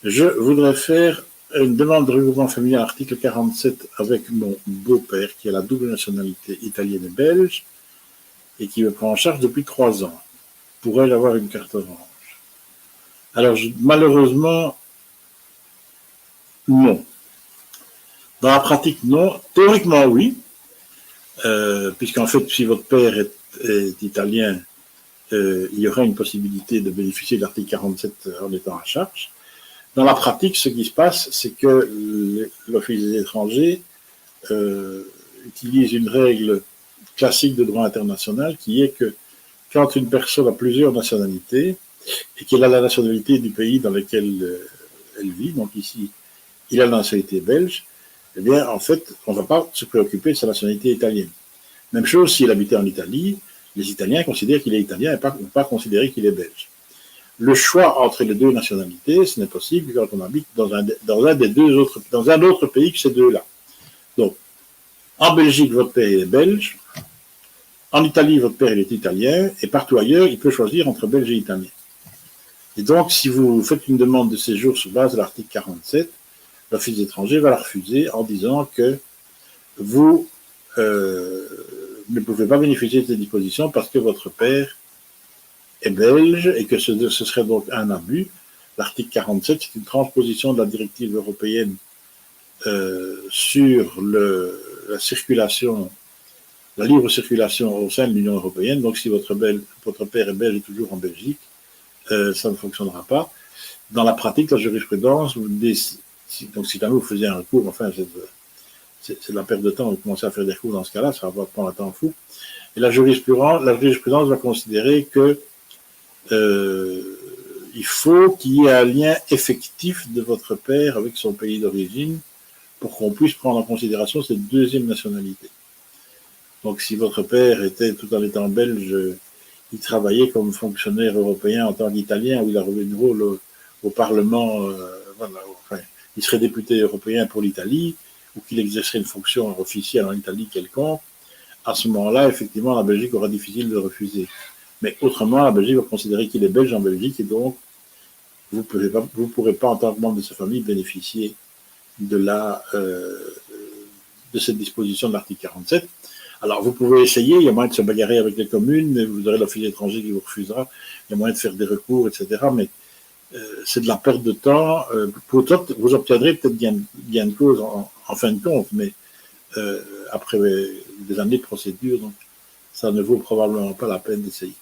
Je voudrais faire une demande de regroupement familial article 47 avec mon beau-père qui a la double nationalité italienne et belge et qui me prend en charge depuis 3 ans. Pourrais-je avoir une carte orange? Alors, malheureusement, non. Dans la pratique, non. Théoriquement, oui. Puisqu'en fait, si votre père est italien, il y aurait une possibilité de bénéficier de l'article 47 en étant à charge. Dans la pratique, ce qui se passe, c'est que l'Office des étrangers utilise une règle classique de droit international qui est que quand une personne a plusieurs nationalités et qu'elle a la nationalité du pays dans lequel elle vit, donc ici, il a la nationalité belge, eh bien, en fait, on ne va pas se préoccuper de sa nationalité italienne. Même chose s'il habitait en Italie, les Italiens considèrent qu'il est italien et pas considérer qu'il est belge. Le choix entre les deux nationalités, ce n'est possible quand on habite dans un autre pays que ces deux-là. Donc, en Belgique, votre père est belge. En Italie, votre père est italien. Et partout ailleurs, il peut choisir entre belge et italien. Et donc, si vous faites une demande de séjour sur base de l'article 47, l'Office des étrangers va la refuser en disant que vous ne pouvez pas bénéficier de ces dispositions parce que votre père est belge et que ce serait donc un abus. L'article 47, c'est une transposition de la directive européenne sur la circulation, la libre circulation au sein de l'Union européenne. Donc, si votre père est belge et toujours en Belgique, ça ne fonctionnera pas. Dans la pratique, la jurisprudence, donc si jamais vous faisiez un recours, enfin, c'est de la perte de temps, vous commencez à faire des recours dans ce cas-là, ça va prendre un temps fou. Et la jurisprudence va considérer que il faut qu'il y ait un lien effectif de votre père avec son pays d'origine pour qu'on puisse prendre en considération cette deuxième nationalité. Donc, si votre père était, tout en étant belge, il travaillait comme fonctionnaire européen en tant qu'Italien, où il a revenu le rôle au Parlement, voilà, enfin, il serait député européen pour l'Italie, ou qu'il exercerait une fonction officielle en Italie quelconque, à ce moment-là, effectivement, la Belgique aura difficile de refuser. Mais autrement, la Belgique va considérer qu'il est belge en Belgique et donc vous ne pourrez pas, en tant que membre de sa famille, bénéficier de cette disposition de l'article 47. Alors, vous pouvez essayer, il y a moyen de se bagarrer avec les communes, mais vous aurez l'office étranger qui vous refusera, il y a moyen de faire des recours, etc. Mais c'est de la perte de temps. Vous obtiendrez peut-être gain de cause en fin de compte, mais après des années de procédure, donc ça ne vaut probablement pas la peine d'essayer.